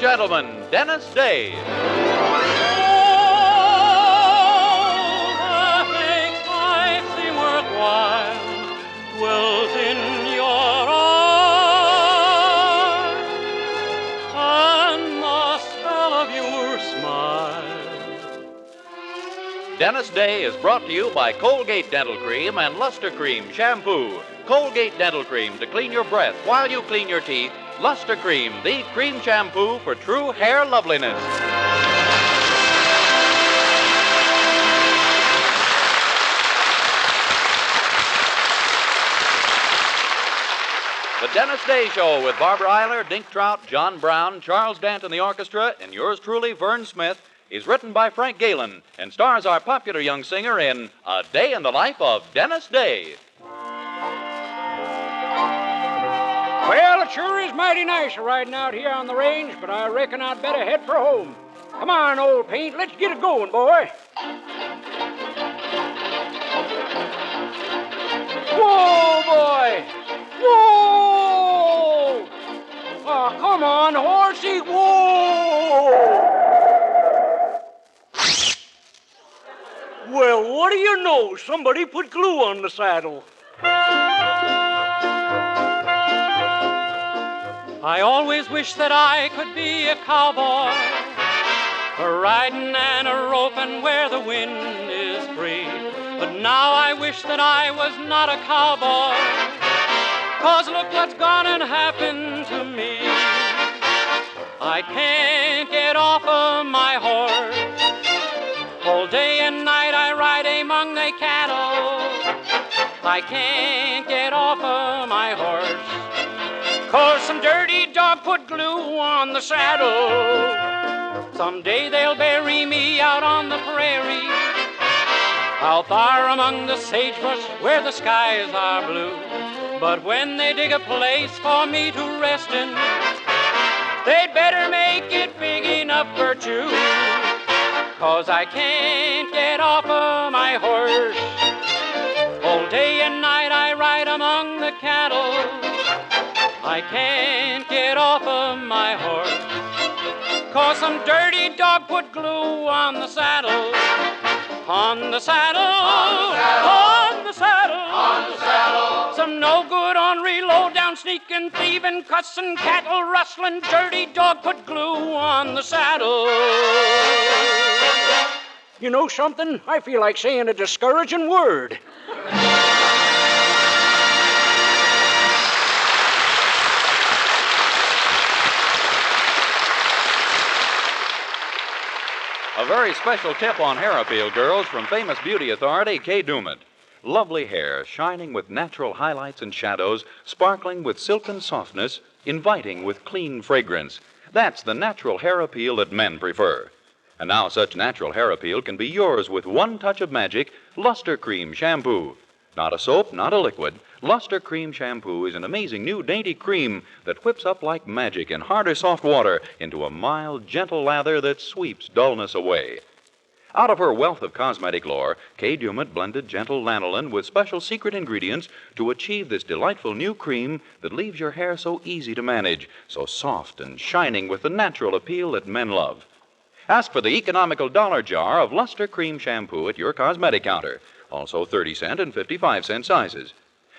gentlemen, Dennis Day. That makes life seem worthwhile dwells in your eyes, and the spell of your smile. Dennis Day is brought to you by Colgate Dental Cream and Luster Cream Shampoo. Colgate Dental Cream to clean your breath while you clean your teeth. Luster Cream, the cream shampoo for true hair loveliness. The Dennis Day Show with Barbara Eiler, Dink Trout, John Brown, Charles Dant and the orchestra, and yours truly, Vern Smith, is written by Frank Galen and stars our popular young singer in A Day in the Life of Dennis Day. Well, it sure is mighty nice riding out here on the range, but I reckon I'd better head for home. Come on, old Paint, let's get it going, boy. Whoa, boy! Whoa! Oh, come on, horsey, whoa! Well, what do you know? Somebody put glue on the saddle. I always wish that I could be a cowboy, a riding and a roping where the wind is free. But now I wish that I was not a cowboy, 'cause look what's gone and happened to me. I can't get off of my horse. All day and night I ride among the cattle. I can't get off of my horse, 'cause some dirty dog put glue on the saddle. Someday they'll bury me out on the prairie, out there among the sagebrush where the skies are blue. But when they dig a place for me to rest in, they'd better make it big enough for two, 'cause I can't get off of my horse. All day and night I ride among the cattle. I can't get off of my horse, 'cause some dirty dog put glue on the saddle. On the saddle, on the saddle, on the saddle. Some no good ornery, low down, sneaking, thieving, cussing, cattle rustling, dirty dog put glue on the saddle. You know something? I feel like saying a discouraging word. A very special tip on hair appeal, girls, from famous beauty authority Kay Dumet. Lovely hair, shining with natural highlights and shadows, sparkling with silken softness, inviting with clean fragrance. That's the natural hair appeal that men prefer. And now such natural hair appeal can be yours with one touch of magic, Luster Cream Shampoo. Not a soap, not a liquid. Luster Cream Shampoo is an amazing new dainty cream that whips up like magic in harder soft water into a mild, gentle lather that sweeps dullness away. Out of her wealth of cosmetic lore, Kay Dumet blended gentle lanolin with special secret ingredients to achieve this delightful new cream that leaves your hair so easy to manage, so soft and shining with the natural appeal that men love. Ask for the economical dollar jar of Luster Cream Shampoo at your cosmetic counter. Also 30-cent and 55-cent sizes.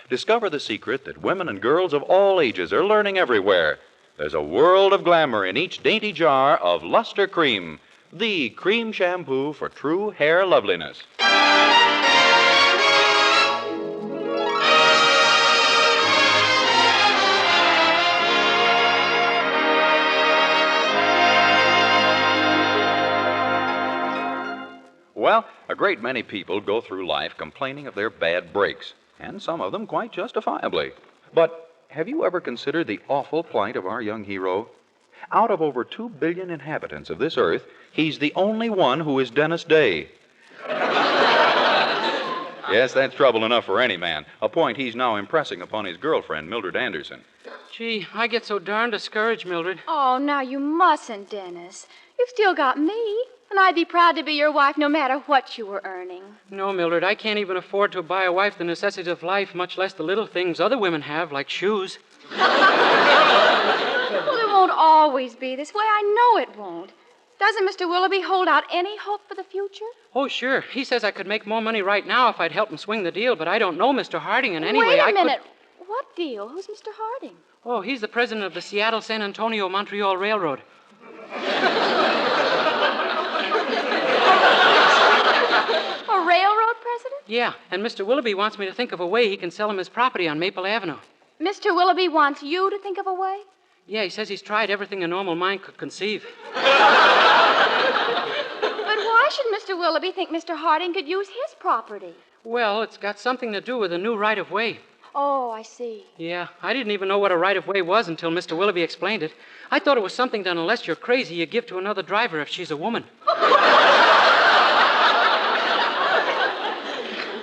Discover the secret that women and girls of all ages are learning everywhere. There's a world of glamour in each dainty jar of Luster Cream, the cream shampoo for true hair loveliness. Well, a great many people go through life complaining of their bad breaks, and some of them quite justifiably. But have you ever considered the awful plight of our young hero? Out of over 2 billion inhabitants of this earth, he's the only one who is Dennis Day. Yes, that's trouble enough for any man, a point he's now impressing upon his girlfriend, Mildred Anderson. Gee, I get so darn discouraged, Mildred. Oh, now you mustn't, Dennis. You've still got me, and I'd be proud to be your wife no matter what you were earning. No, Mildred, I can't even afford to buy a wife the necessities of life, much less the little things other women have, like shoes. Well, there won't always always be this way. I know it won't. Doesn't Mr. Willoughby hold out any hope for the future? Oh, sure. He says I could make more money right now if I'd help him swing the deal, but I don't know Mr. Harding, and anyway, Wait a minute. What deal? Who's Mr. Harding? Oh, he's the president of the Seattle, San Antonio, Montreal Railroad. A railroad president? Yeah, and Mr. Willoughby wants me to think of a way he can sell him his property on Maple Avenue. Mr. Willoughby wants you to think of a way? Yeah, he says he's tried everything a normal mind could conceive. But why should Mr. Willoughby think Mr. Harding could use his property? Well, it's got something to do with a new right-of-way. Oh, I see. Yeah, I didn't even know what a right-of-way was until Mr. Willoughby explained it. I thought it was something that unless you're crazy, you give to another driver if she's a woman.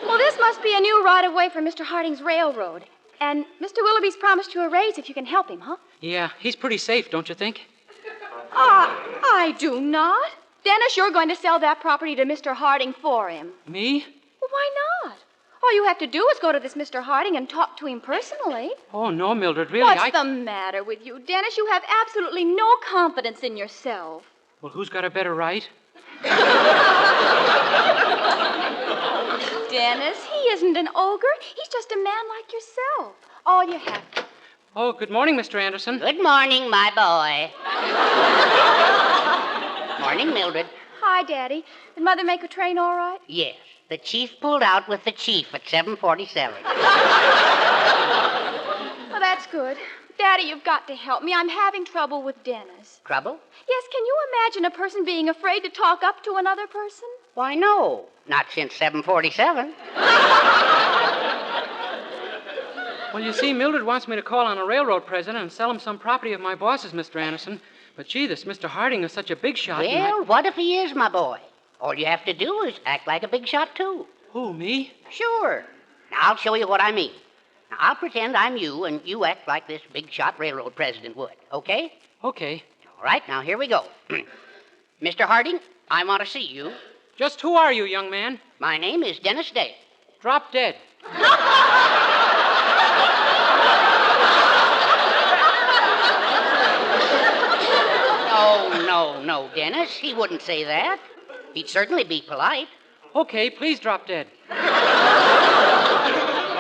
Well, this must be a new right-of-way for Mr. Harding's railroad. And Mr. Willoughby's promised you a raise if you can help him, huh? Yeah, he's pretty safe, don't you think? I do not. Dennis, you're going to sell that property to Mr. Harding for him. Me? Well, why not? All you have to do is go to this Mr. Harding and talk to him personally. Oh, no, Mildred, really, What's the matter with you, Dennis? You have absolutely no confidence in yourself. Well, who's got a better right? Dennis, he isn't an ogre. He's just a man like yourself. All you have to... Oh, good morning, Mr. Anderson. Good morning, my boy. Morning, Mildred. Hi, Daddy. Did Mother make a train all right? Yes, the chief pulled out with the chief at 7:47. Well, that's good. Daddy, you've got to help me. I'm having trouble with Dennis. Trouble? Yes, can you imagine a person being afraid to talk up to another person? Why, no. Not since 7:47. Well, you see, Mildred wants me to call on a railroad president and sell him some property of my boss's, Mr. Anderson. But, gee, this Mr. Harding is such a big shot. Well, what if he is, my boy? All you have to do is act like a big shot, too. Who, me? Sure. Now, I'll show you what I mean. Now, I'll pretend I'm you, and you act like this big shot railroad president would, okay? Okay. All right, now here we go. Mr. Harding, I want to see you. Just who are you, young man? My name is Dennis Day. Drop dead. No, Dennis. He wouldn't say that. He'd certainly be polite. Okay, please drop dead.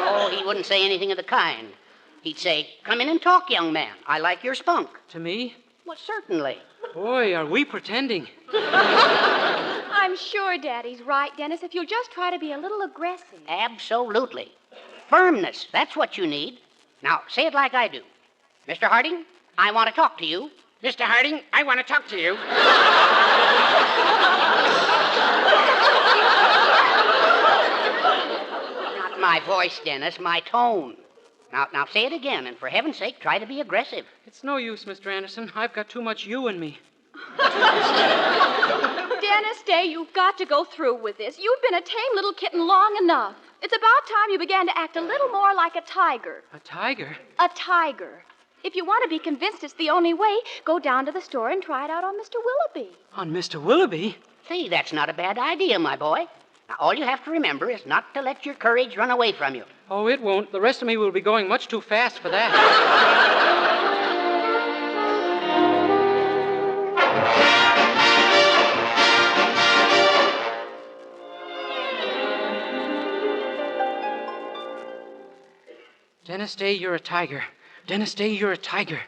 Oh, he wouldn't say anything of the kind. He'd say, "Come in and talk, young man. I like your spunk." To me? Well, certainly. Boy, are we pretending. I'm sure Daddy's right, Dennis, if you'll just try to be a little aggressive. Absolutely. Firmness, that's what you need. Now, say it like I do. Mr. Harding, I want to talk to you. Mr. Harding, I want to talk to you. Not my voice, Dennis, my tone. Now say it again, and for heaven's sake, try to be aggressive. It's no use, Mr. Anderson. I've got too much you in me. Dennis Day, you've got to go through with this. You've been a tame little kitten long enough. It's about time you began to act a little more like a tiger. A tiger? A tiger. If you want to be convinced it's the only way, go down to the store and try it out on Mr. Willoughby. On Mr. Willoughby? See, that's not a bad idea, my boy. Now, all you have to remember is not to let your courage run away from you. Oh, it won't. The rest of me will be going much too fast for that. Dennis Day, you're a tiger. Dennis Day, you're a tiger.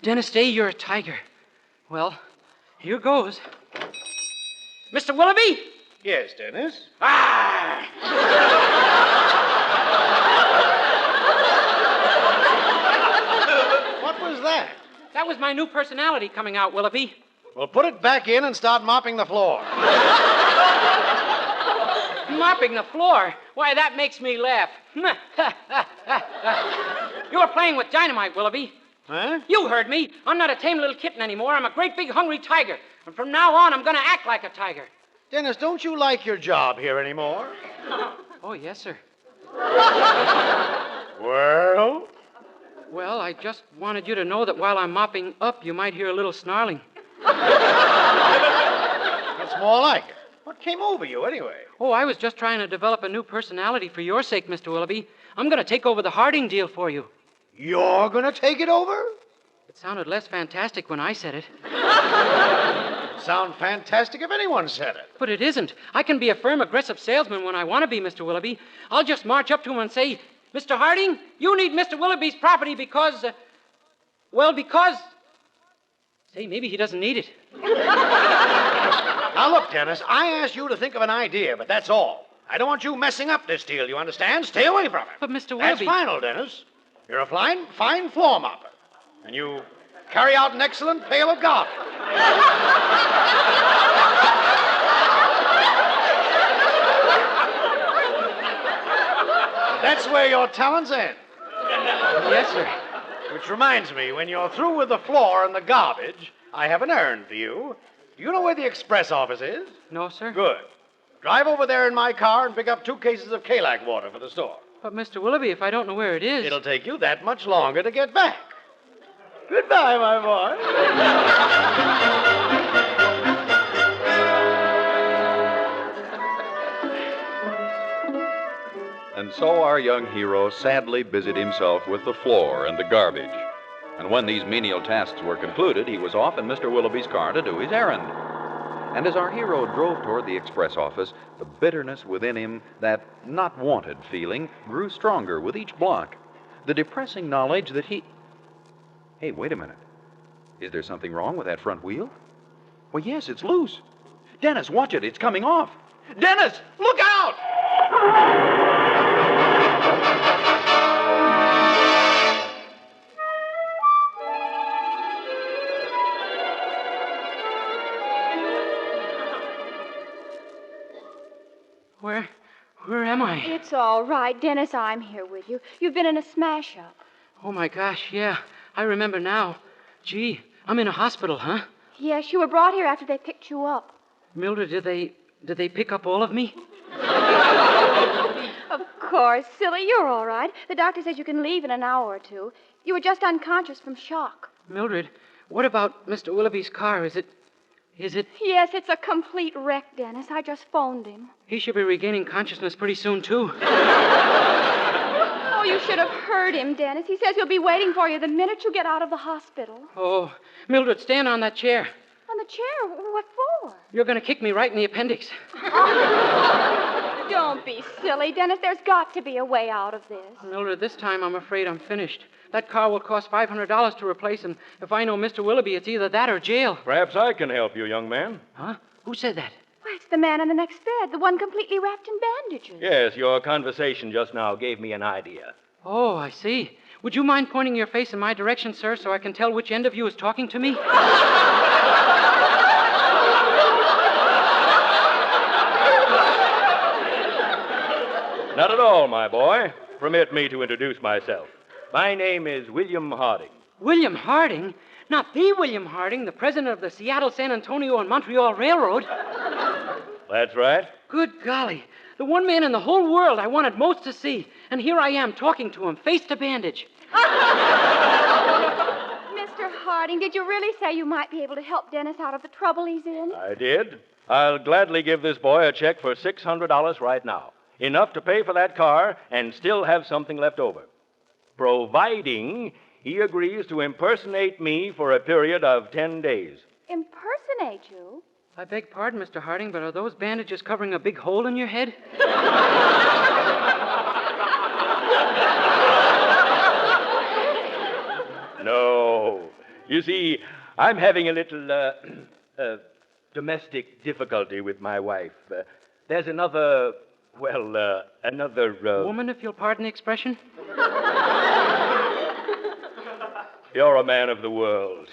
Dennis Day, you're a tiger. Well, here goes. Mr. Willoughby? Yes, Dennis? Ah! What was that? That was my new personality coming out, Willoughby. Well, put it back in and start mopping the floor. Mopping the floor? Why, that makes me laugh. You were playing with dynamite, Willoughby. Huh? You heard me. I'm not a tame little kitten anymore. I'm a great big hungry tiger. And from now on, I'm going to act like a tiger. Dennis, don't you like your job here anymore? Oh, yes, sir. Well? Well, I just wanted you to know that while I'm mopping up, you might hear a little snarling. That's more like it. What came over you, anyway? Oh, I was just trying to develop a new personality for your sake, Mr. Willoughby. I'm going to take over the Harding deal for you. You're going to take it over? It sounded less fantastic when I said it. Sound fantastic if anyone said it. But it isn't. I can be a firm, aggressive salesman when I want to be, Mr. Willoughby. I'll just march up to him and say, Mr. Harding, you need Mr. Willoughby's property because... because... Say, maybe he doesn't need it. Now, look, Dennis, I asked you to think of an idea, but that's all. I don't want you messing up this deal, you understand? Stay away from it. But, Mr. That's Willoughby... final, Dennis. You're a fine floor mopper. And you carry out an excellent pail of garbage. That's where your talents end. Yes, sir. Which reminds me, when you're through with the floor and the garbage, I have an errand for you. Do you know where the express office is? No, sir. Good. Drive over there in my car and pick up 2 cases of knack water for the store. But, Mr. Willoughby, if I don't know where it is... It'll take you that much longer to get back. Goodbye, my boy. And so our young hero sadly busied himself with the floor and the garbage. And when these menial tasks were concluded, he was off in Mr. Willoughby's car to do his errand. And as our hero drove toward the express office, the bitterness within him, that not wanted feeling, grew stronger with each block. The depressing knowledge that he... Hey, wait a minute. Is there something wrong with that front wheel? Well, yes, it's loose. Dennis, watch it. It's coming off. Dennis, look out! Where am I? It's all right, Dennis. I'm here with you. You've been in a smash-up. Oh, my gosh, yeah. I remember now. Gee, I'm in a hospital, huh? Yes, you were brought here after they picked you up. Mildred, did they pick up all of me? Of course, silly. You're all right. The doctor says you can leave in an hour or 2. You were just unconscious from shock. Mildred, what about Mr. Willoughby's car? Is it... Yes, it's a complete wreck, Dennis. I just phoned him. He should be regaining consciousness pretty soon, too. Oh, you should have heard him, Dennis. He says he'll be waiting for you the minute you get out of the hospital. Oh, Mildred, stand on that chair. On the chair? What for? You're going to kick me right in the appendix. Don't be silly, Dennis. There's got to be a way out of this. Mildred, this time I'm afraid I'm finished. That car will cost $500 to replace, and if I know Mr. Willoughby, it's either that or jail. Perhaps I can help you, young man. Huh? Who said that? Why, it's the man in the next bed, the one completely wrapped in bandages. Yes, your conversation just now gave me an idea. Oh, I see. Would you mind pointing your face in my direction, sir, so I can tell which end of you is talking to me? Not at all, my boy. Permit me to introduce myself. My name is William Harding. William Harding? Not the William Harding, the president of the Seattle, San Antonio, and Montreal Railroad. That's right. Good golly. The one man in the whole world I wanted most to see. And here I am talking to him, face to bandage. Mr. Harding, did you really say you might be able to help Dennis out of the trouble he's in? I did. I'll gladly give this boy a check for $600 right now. Enough to pay for that car and still have something left over. Providing he agrees to impersonate me for a period of 10 days. Impersonate you? I beg pardon, Mr. Harding, but are those bandages covering a big hole in your head? No. You see, I'm having a little domestic difficulty with my wife. There's another... Woman, if you'll pardon the expression? You're a man of the world.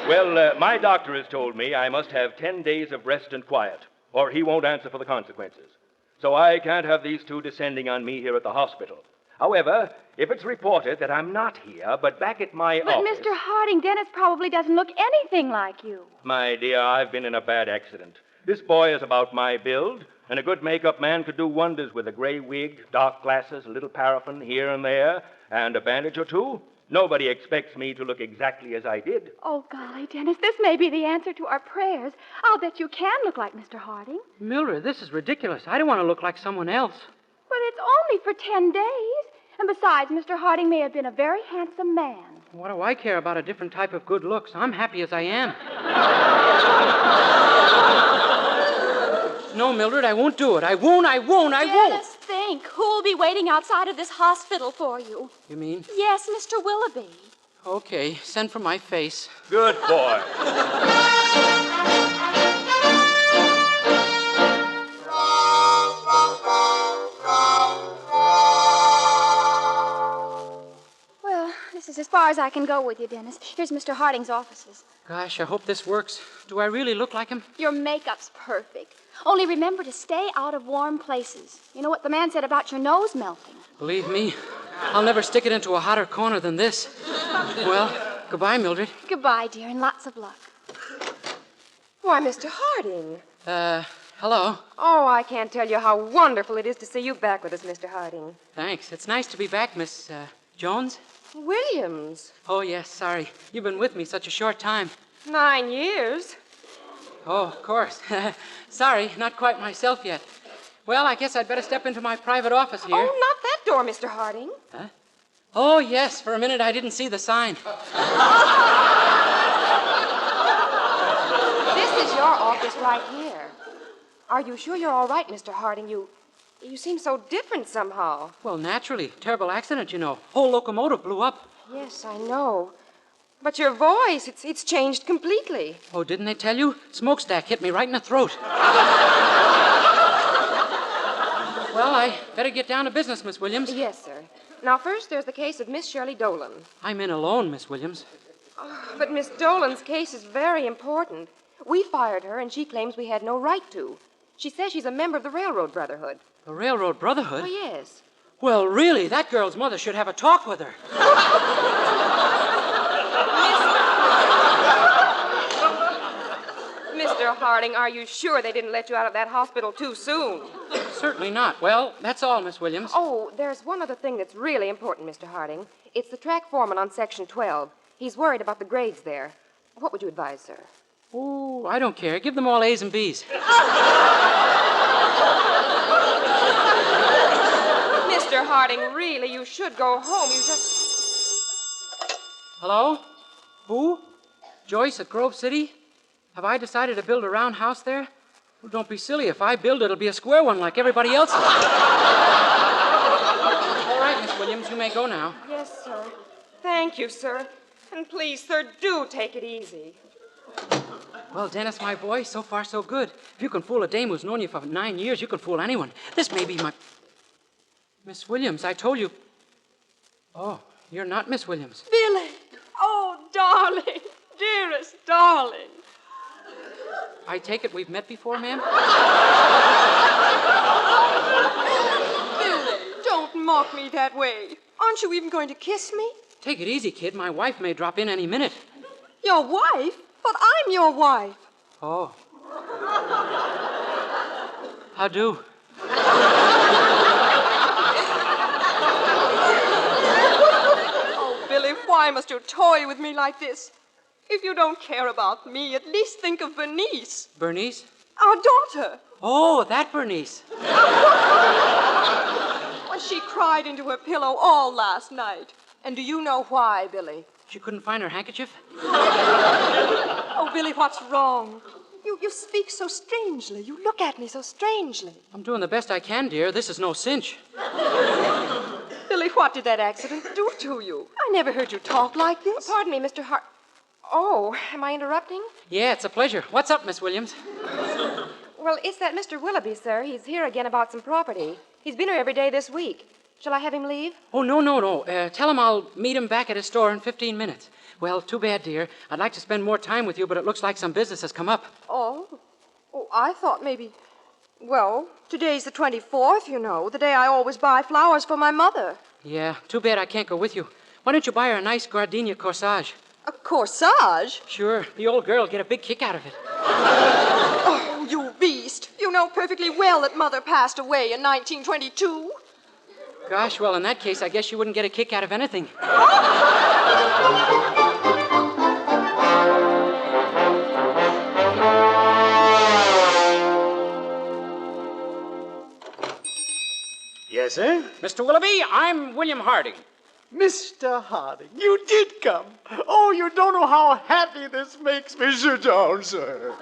Well, my doctor has told me I must have 10 days of rest and quiet, or he won't answer for the consequences. So I can't have these two descending on me here at the hospital. However, if it's reported that I'm not here, but back at my But, office... Mr. Harding, Dennis probably doesn't look anything like you. My dear, I've been in a bad accident. This boy is about my build, and a good makeup man could do wonders with a gray wig, dark glasses, a little paraffin here and there, and a bandage or two. Nobody expects me to look exactly as I did. Oh, golly, Dennis, this may be the answer to our prayers. I'll bet you can look like Mr. Harding. Mildred, this is ridiculous. I don't want to look like someone else. But it's only for 10 days. And besides, Mr. Harding may have been a very handsome man. What do I care about a different type of good looks? I'm happy as I am. No, Mildred, I won't do it. I won't. Dennis, think. Who'll be waiting outside of this hospital for you? You mean? Yes, Mr. Willoughby. Okay, send for my face. Good boy. Well, this is as far as I can go with you, Dennis. Here's Mr. Harding's offices. Gosh, I hope this works. Do I really look like him? Your makeup's perfect. Only remember to stay out of warm places. You know what the man said about your nose melting? Believe me, I'll never stick it into a hotter corner than this. Well, goodbye, Mildred. Goodbye, dear, and lots of luck. Why, Mr. Harding. Hello. Oh, I can't tell you how wonderful it is to see you back with us, Mr. Harding. Thanks. It's nice to be back, Miss, Jones. Williams. Oh, yes, sorry. You've been with me such a short time. 9 years. Oh, of course. Sorry, not quite myself yet. Well, I guess I'd better step into my private office here. Oh, not that door, Mr. Harding. Huh? Oh, yes, for a minute I didn't see the sign. This is your office right here. Are you sure you're all right, Mr. Harding? You seem so different somehow. Well, naturally. Terrible accident, you know. Whole locomotive blew up. Yes, I know. But your voice, it's changed completely. Oh, didn't they tell you? Smokestack hit me right in the throat. Well, I better get down to business, Miss Williams. Yes, sir. Now, first, there's the case of Miss Shirley Dolan. I'm in alone, Miss Williams. But Miss Dolan's case is very important. We fired her, and she claims we had no right to. She says she's a member of the Railroad Brotherhood. The Railroad Brotherhood? Oh, yes. Well, really, that girl's mother should have a talk with her. Mr. Harding, are you sure they didn't let you out of that hospital too soon? Certainly not. Well, that's all, Miss Williams. Oh, there's one other thing that's really important, Mr. Harding. It's the track foreman on Section 12. He's worried about the grades there. What would you advise, sir? Oh, I don't care. Give them all A's and B's. Mr. Harding, really, you should go home. You just... Hello? Who? Joyce at Grove City? Have I decided to build a round house there? Well, don't be silly. If I build it, it'll be a square one like everybody else's. All right, Miss Williams, you may go now. Yes, sir. Thank you, sir. And please, sir, do take it easy. Well, Dennis, my boy, so far so good. If you can fool a dame who's known you for 9 years, you can fool anyone. This may be my... Miss Williams, I told you... Oh, you're not Miss Williams. Billy! Oh, darling! Dearest darling! I take it we've met before, ma'am? Billy, don't mock me that way. Aren't you even going to kiss me? Take it easy, kid. My wife may drop in any minute. Your wife? But I'm your wife. Oh. How do? Oh, Billy, why must you toy with me like this? If you don't care about me, at least think of Bernice. Bernice? Our daughter. Oh, that Bernice. Well, she cried into her pillow all last night. And do you know why, Billy? She couldn't find her handkerchief? Oh, Billy, what's wrong? You speak so strangely. You look at me so strangely. I'm doing the best I can, dear. This is no cinch. Billy, what did that accident do to you? I never heard you talk like this. Pardon me, Mr. Hart. Oh, am I interrupting? Yeah, it's a pleasure. What's up, Miss Williams? Well, it's that Mr. Willoughby, sir. He's here again about some property. He's been here every day this week. Shall I have him leave? Oh, no. Tell him I'll meet him back at his store in 15 minutes. Well, too bad, dear. I'd like to spend more time with you, but it looks like some business has come up. Oh, I thought maybe... Well, today's the 24th, you know, the day I always buy flowers for my mother. Yeah, too bad I can't go with you. Why don't you buy her a nice gardenia corsage? A corsage? Sure. The old girl will get a big kick out of it. Oh, you beast. You know perfectly well that Mother passed away in 1922. Gosh, well, in that case, I guess you wouldn't get a kick out of anything. Yes, sir? Mr. Willoughby, I'm William Harding. Mr. Harding, you did come. Oh, you don't know how happy this makes me. Sit down, sir.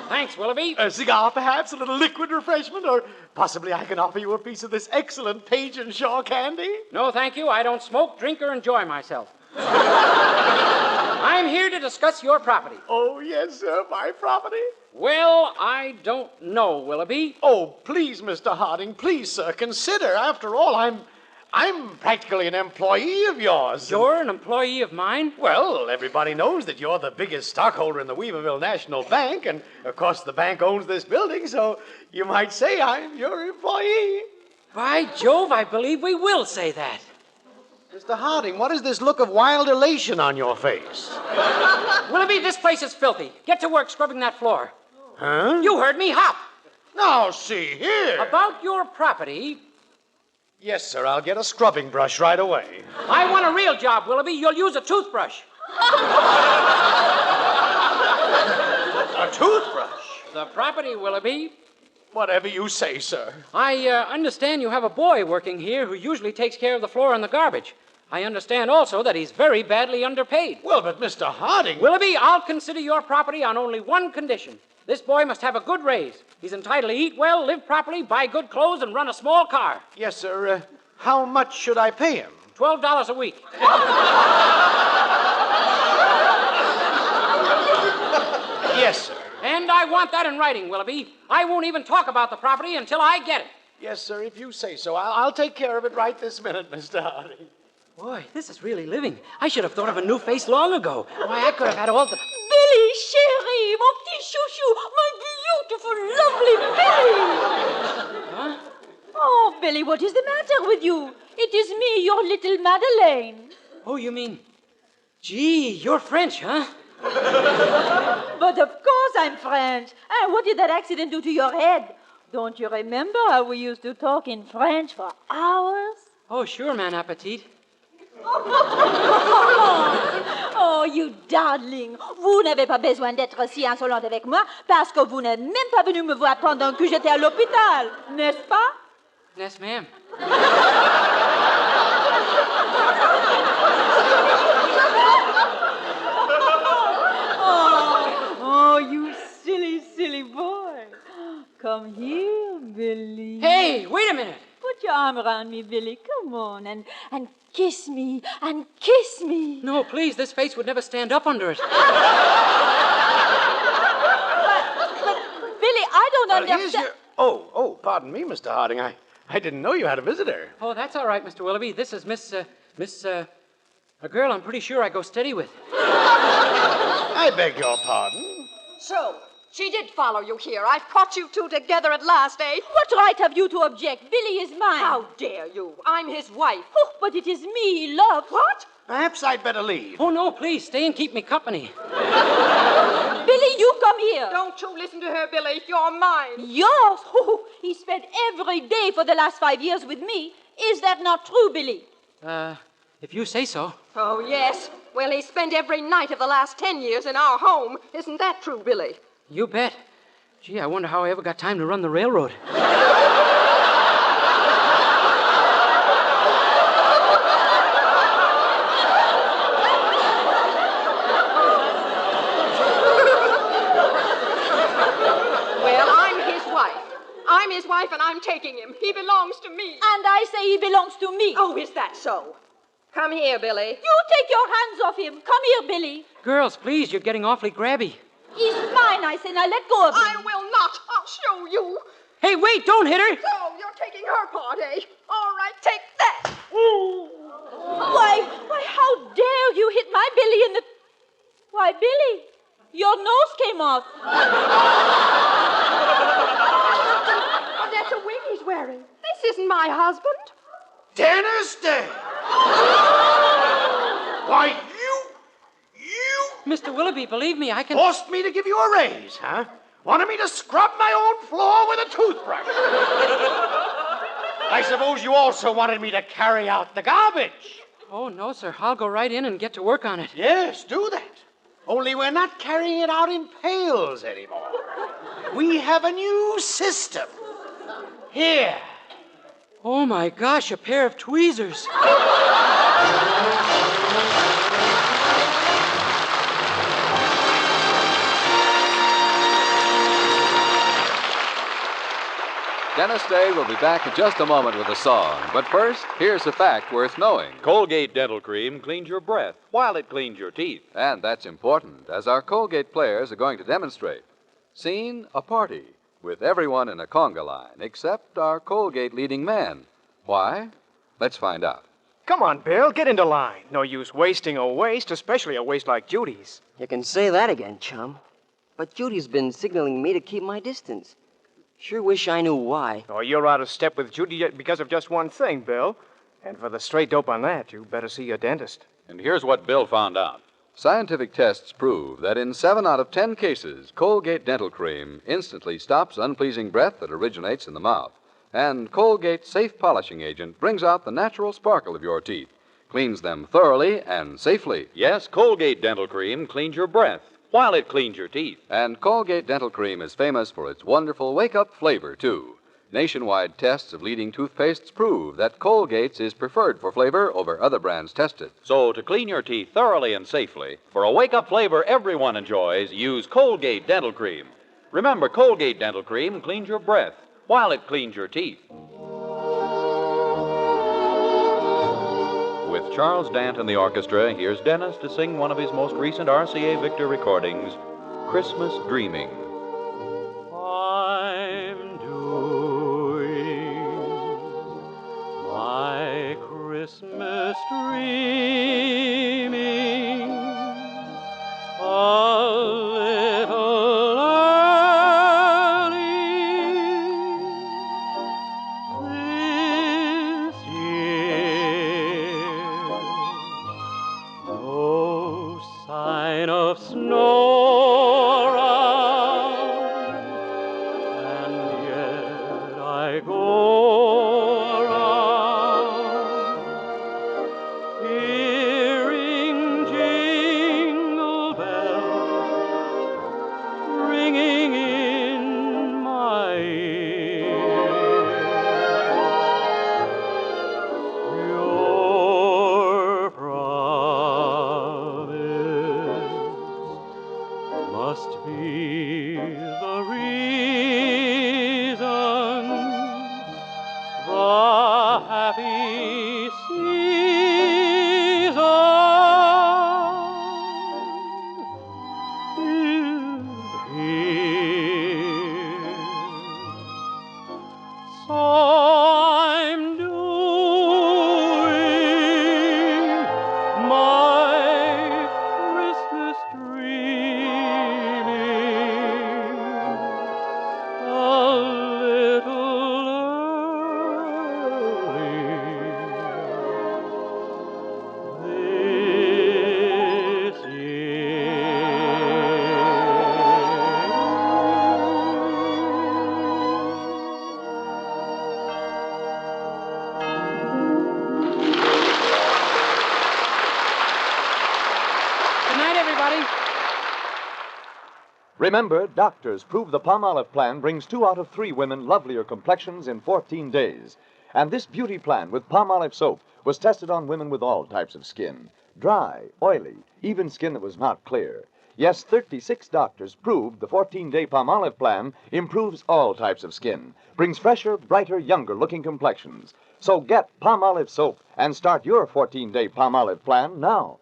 Thanks, Willoughby. A cigar, perhaps, a little liquid refreshment, or possibly I can offer you a piece of this excellent Page and Shaw candy. No, thank you. I don't smoke, drink, or enjoy myself. I'm here to discuss your property. Oh, yes, sir, my property. Well, I don't know, Willoughby. Oh, please, Mr. Harding, please, sir, consider. After all, I'm practically an employee of yours. You're an employee of mine? Well, everybody knows that you're the biggest stockholder in the Weaverville National Bank, and of course the bank owns this building, so you might say I'm your employee. By Jove, I believe we will say that. Mr. Harding, what is this look of wild elation on your face? Willoughby, this place is filthy. Get to work scrubbing that floor. Huh? You heard me, hop. Now, see here. About your property, Yes, sir, I'll get a scrubbing brush right away. I want a real job, Willoughby. You'll use a toothbrush. A toothbrush? The property, Willoughby. Whatever you say, sir. I understand you have a boy working here who usually takes care of the floor and the garbage. I understand also that he's very badly underpaid. Well, but Mr. Harding... Willoughby, I'll consider your property on only one condition. This boy must have a good raise. He's entitled to eat well, live properly, buy good clothes, and run a small car. Yes, sir. How much should I pay him? $12 a week. Yes, sir. And I want that in writing, Willoughby. I won't even talk about the property until I get it. Yes, sir, if you say so. I'll take care of it right this minute, Mr. Harding. Boy, this is really living. I should have thought of a new face long ago. Why, I could have had all the... Billy, chérie, mon petit chouchou, my beautiful, lovely Billy. Huh? Oh, Billy, what is the matter with you? It is me, your little Madeleine. Oh, you mean... Gee, you're French, huh? But of course I'm French. And what did that accident do to your head? Don't you remember how we used to talk in French for hours? Oh, sure, man, appetit. Oh, you darling. Vous n'avez pas besoin d'être si insolente avec moi parce que vous n'êtes même pas venu me voir pendant que j'étais à l'hôpital, n'est-ce pas? Yes, ma'am. Oh, you silly, silly boy. Come here, Billy. Hey, wait a minute. Put your arm around me, Billy. Come on, and kiss me, and kiss me. No, please, this face would never stand up under it. But Billy, I don't understand. Oh, pardon me, Mr. Harding. I didn't know you had a visitor. Oh, that's all right, Mr. Willoughby. This is a girl I'm pretty sure I go steady with. I beg your pardon. So, she did follow you here. I've caught you two together at last, eh? What right have you to object? Billy is mine. How dare you? I'm his wife. Oh, but it is me he loves. What? Perhaps I'd better leave. Oh, no, please, stay and keep me company. Billy, you come here. Don't you listen to her, Billy. You're mine. Yours? Oh, he spent every day for the last 5 years with me. Is that not true, Billy? If you say so. Oh, yes. Well, he spent every night of the last 10 years in our home. Isn't that true, Billy? You bet. Gee, I wonder how I ever got time to run the railroad. Well, I'm his wife. I'm his wife, and I'm taking him. He belongs to me. And I say he belongs to me. Oh, is that so? Come here, Billy. You take your hands off him. Come here, Billy. Girls, please, you're getting awfully grabby. He's mine, I say. Now let go of him. I will not. I'll show you. Hey, wait, don't hit her. So, you're taking her part, eh? All right, take that. Why, how dare you hit my Billy in the... Why, Billy, your nose came off. Oh, that's a wig he's wearing. This isn't my husband. Dennis Day! Why, you Mr. Willoughby, believe me, I can... forced me to give you a raise, huh? Wanted me to scrub my own floor with a toothbrush. I suppose you also wanted me to carry out the garbage. Oh, no, sir. I'll go right in and get to work on it. Yes, do that. Only we're not carrying it out in pails anymore. We have a new system. Here. Oh, my gosh, a pair of tweezers. Dennis Day will be back in just a moment with a song. But first, here's a fact worth knowing. Colgate Dental Cream cleans your breath while it cleans your teeth. And that's important, as our Colgate players are going to demonstrate. Scene, a party, with everyone in a conga line, except our Colgate leading man. Why? Let's find out. Come on, Bill, get into line. No use wasting a waist, especially a waist like Judy's. You can say that again, chum. But Judy's been signaling me to keep my distance. Sure wish I knew why. Oh, you're out of step with Judy because of just one thing, Bill. And for the straight dope on that, you better see your dentist. And here's what Bill found out. Scientific tests prove that in 7 out of 10 cases, Colgate Dental Cream instantly stops unpleasing breath that originates in the mouth. And Colgate Safe Polishing Agent brings out the natural sparkle of your teeth, cleans them thoroughly and safely. Yes, Colgate Dental Cream cleans your breath while it cleans your teeth. And Colgate Dental Cream is famous for its wonderful wake-up flavor, too. Nationwide tests of leading toothpastes prove that Colgate's is preferred for flavor over other brands tested. So to clean your teeth thoroughly and safely, for a wake-up flavor everyone enjoys, use Colgate Dental Cream. Remember, Colgate Dental Cream cleans your breath while it cleans your teeth. With Charles Dant and the orchestra, here's Dennis to sing one of his most recent RCA Victor recordings, Christmas Dreaming. I'm doing my Christmas dreaming a little early this year. No sign of snow around, and yet I go around hearing jingle bells ringing in my ear. Your promise must be the reason the happy season is here. So I'm doing my Christmas dreaming a little early this Good night, everybody. Remember, doctors prove the Palmolive plan brings 2 out of 3 women lovelier complexions in 14 days. And this beauty plan with Palmolive soap was tested on women with all types of skin. Dry, oily, even skin that was not clear. Yes, 36 doctors proved the 14-day Palmolive plan improves all types of skin, brings fresher, brighter, younger-looking complexions. So get Palmolive soap and start your 14-day Palmolive plan now.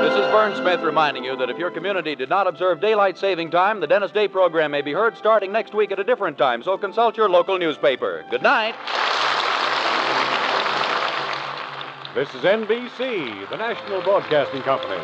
This is Vern Smith reminding you that if your community did not observe daylight saving time, the Dennis Day program may be heard starting next week at a different time, so consult your local newspaper. Good night. This is NBC, the National Broadcasting Company.